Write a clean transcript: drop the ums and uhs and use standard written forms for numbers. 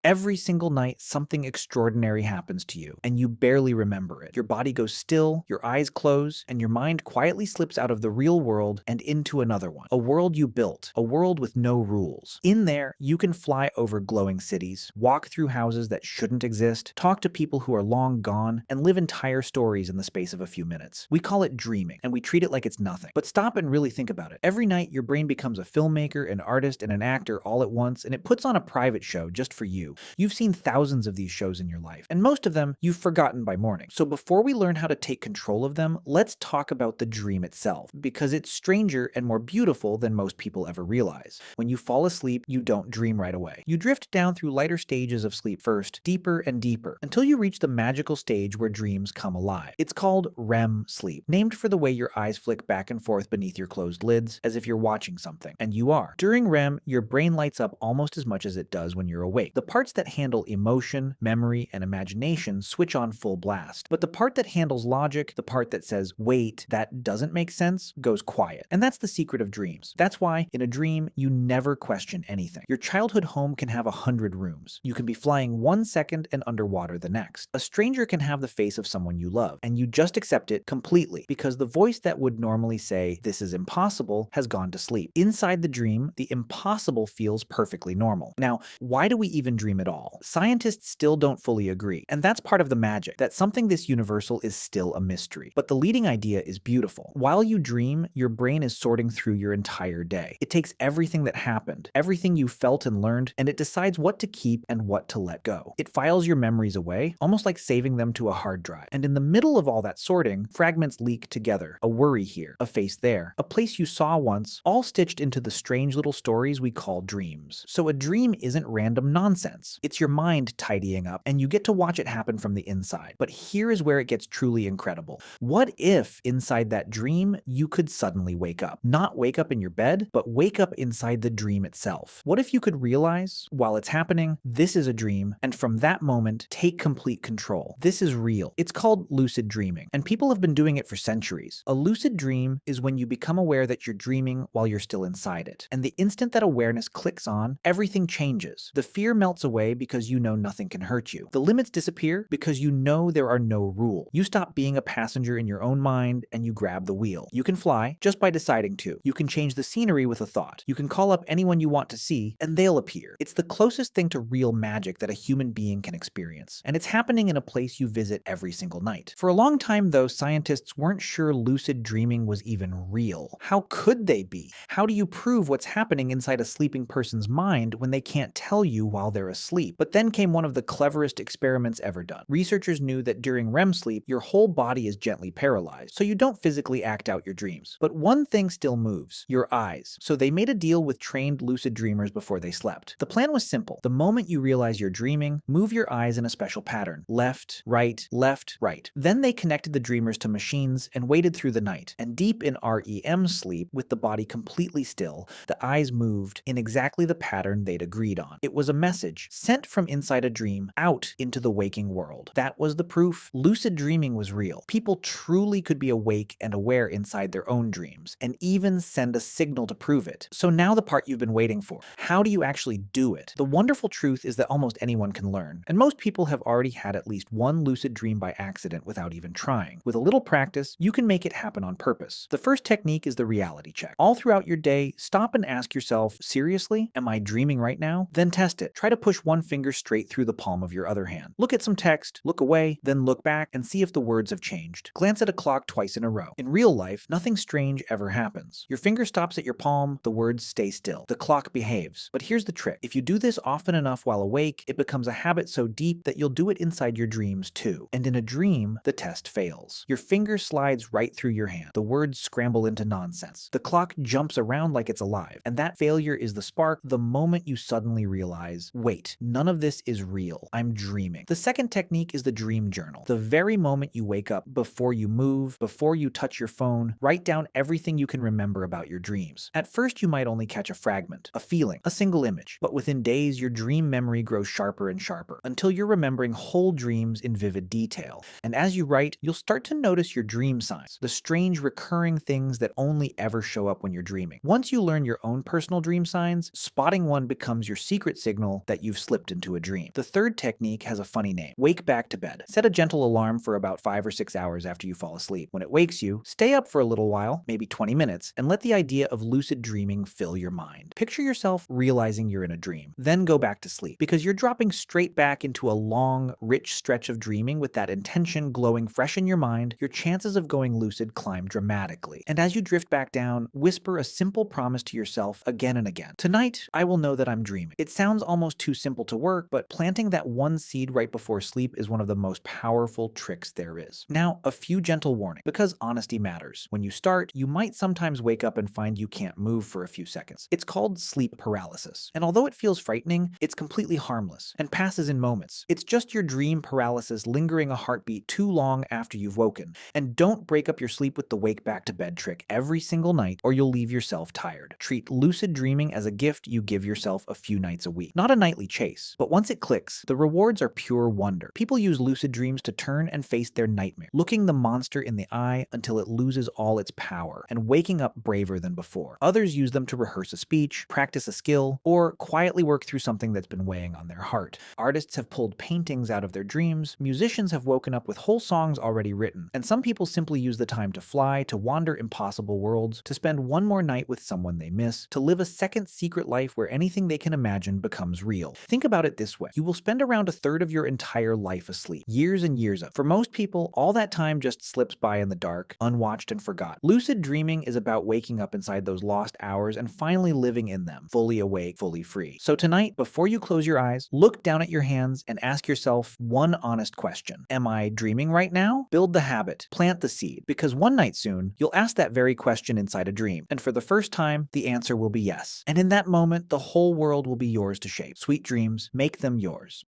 Every single night, something extraordinary happens to you, and you barely remember it. Your body goes still, your eyes close, and your mind quietly slips out of the real world and into another one. A world you built, a world with no rules. In there, you can fly over glowing cities, walk through houses that shouldn't exist, talk to people who are long gone, and live entire stories in the space of a few minutes. We call it dreaming, and we treat it like it's nothing. But stop and really think about it. Every night, your brain becomes a filmmaker, an artist, and an actor all at once, and it puts on a private show just for you. You've seen thousands of these shows in your life, and most of them you've forgotten by morning. So before we learn how to take control of them, let's talk about the dream itself, because it's stranger and more beautiful than most people ever realize. When you fall asleep, you don't dream right away. You drift down through lighter stages of sleep first, deeper and deeper, until you reach the magical stage where dreams come alive. It's called REM sleep, named for the way your eyes flick back and forth beneath your closed lids, as if you're watching something. And you are. During REM, your brain lights up almost as much as it does when you're awake. The parts that handle emotion, memory, and imagination switch on full blast. But the part that handles logic, the part that says, wait, that doesn't make sense, goes quiet. And that's the secret of dreams. That's why, in a dream, you never question anything. Your childhood home can have 100 rooms. You can be flying 1 second and underwater the next. A stranger can have the face of someone you love, and you just accept it completely, because the voice that would normally say, this is impossible, has gone to sleep. Inside the dream, the impossible feels perfectly normal. Now, why do we even dream at all? Scientists still don't fully agree, and that's part of the magic, that something this universal is still a mystery. But the leading idea is beautiful. While you dream, your brain is sorting through your entire day. It takes everything that happened, everything you felt and learned, and it decides what to keep and what to let go. It files your memories away, almost like saving them to a hard drive. And in the middle of all that sorting, fragments leak together. A worry here, a face there, a place you saw once, all stitched into the strange little stories we call dreams. So a dream isn't random nonsense. It's your mind tidying up, and you get to watch it happen from the inside. But here is where it gets truly incredible. What if inside that dream, you could suddenly wake up? Not wake up in your bed, but wake up inside the dream itself. What if you could realize, while it's happening, this is a dream, and from that moment, take complete control. This is real. It's called lucid dreaming, and people have been doing it for centuries. A lucid dream is when you become aware that you're dreaming while you're still inside it. And the instant that awareness clicks on, everything changes. The fear melts away because you know nothing can hurt you. The limits disappear because you know there are no rules. You stop being a passenger in your own mind and you grab the wheel. You can fly just by deciding to. You can change the scenery with a thought. You can call up anyone you want to see and they'll appear. It's the closest thing to real magic that a human being can experience. And it's happening in a place you visit every single night. For a long time though, scientists weren't sure lucid dreaming was even real. How could they be? How do you prove what's happening inside a sleeping person's mind when they can't tell you while they're asleep? But then came one of the cleverest experiments ever done. Researchers knew that during REM sleep, your whole body is gently paralyzed, so you don't physically act out your dreams. But one thing still moves, your eyes. So they made a deal with trained lucid dreamers before they slept. The plan was simple. The moment you realize you're dreaming, move your eyes in a special pattern. Left, right, left, right. Then they connected the dreamers to machines and waited through the night. And deep in REM sleep, with the body completely still, the eyes moved in exactly the pattern they'd agreed on. It was a message sent from inside a dream out into the waking world. That was the proof. Lucid dreaming was real. People truly could be awake and aware inside their own dreams, and even send a signal to prove it. So now the part you've been waiting for. How do you actually do it? The wonderful truth is that almost anyone can learn, and most people have already had at least one lucid dream by accident without even trying. With a little practice, you can make it happen on purpose. The first technique is the reality check. All throughout your day, stop and ask yourself, seriously, am I dreaming right now? Then test it. Try to push one finger straight through the palm of your other hand. Look at some text, look away, then look back and see if the words have changed. Glance at a clock twice in a row. In real life, nothing strange ever happens. Your finger stops at your palm, the words stay still. The clock behaves. But here's the trick. If you do this often enough while awake, it becomes a habit so deep that you'll do it inside your dreams too. And in a dream, the test fails. Your finger slides right through your hand. The words scramble into nonsense. The clock jumps around like it's alive. And that failure is the spark, the moment you suddenly realize, wait, none of this is real. I'm dreaming. The second technique is the dream journal. The very moment you wake up, before you move, before you touch your phone, write down everything you can remember about your dreams. At first, you might only catch a fragment, a feeling, a single image. But within days, your dream memory grows sharper and sharper, until you're remembering whole dreams in vivid detail. And as you write, you'll start to notice your dream signs, the strange recurring things that only ever show up when you're dreaming. Once you learn your own personal dream signs, spotting one becomes your secret signal that you've slipped into a dream. The third technique has a funny name: wake back to bed. Set a gentle alarm for about 5 or 6 hours after you fall asleep. When it wakes you, stay up for a little while, maybe 20 minutes, and let the idea of lucid dreaming fill your mind. Picture yourself realizing you're in a dream, then go back to sleep, because you're dropping straight back into a long, rich stretch of dreaming with that intention glowing fresh in your mind. Your chances of going lucid climb dramatically. And as you drift back down, whisper a simple promise to yourself again and again. Tonight, I will know that I'm dreaming. It sounds almost too simple to work, but planting that one seed right before sleep is one of the most powerful tricks there is. Now, a few gentle warnings, because honesty matters. When you start, you might sometimes wake up and find you can't move for a few seconds. It's called sleep paralysis. And although it feels frightening, it's completely harmless and passes in moments. It's just your dream paralysis lingering a heartbeat too long after you've woken. And don't break up your sleep with the wake back to bed trick every single night, or you'll leave yourself tired. Treat lucid dreaming as a gift you give yourself a few nights a week, not a nightly chase. But once it clicks, the rewards are pure wonder. People use lucid dreams to turn and face their nightmare, looking the monster in the eye until it loses all its power, and waking up braver than before. Others use them to rehearse a speech, practice a skill, or quietly work through something that's been weighing on their heart. Artists have pulled paintings out of their dreams, musicians have woken up with whole songs already written, and some people simply use the time to fly, to wander impossible worlds, to spend one more night with someone they miss, to live a second secret life where anything they can imagine becomes real. Think about it this way: you will spend around a third of your entire life asleep, years and years of. For most people, all that time just slips by in the dark, unwatched and forgot. Lucid dreaming is about waking up inside those lost hours and finally living in them, fully awake, fully free. So tonight, before you close your eyes, look down at your hands and ask yourself one honest question: am I dreaming right now? Build the habit, plant the seed, because one night soon, you'll ask that very question inside a dream, and for the first time, the answer will be yes. And in that moment, the whole world will be yours to shape. Sweet dreams, make them yours.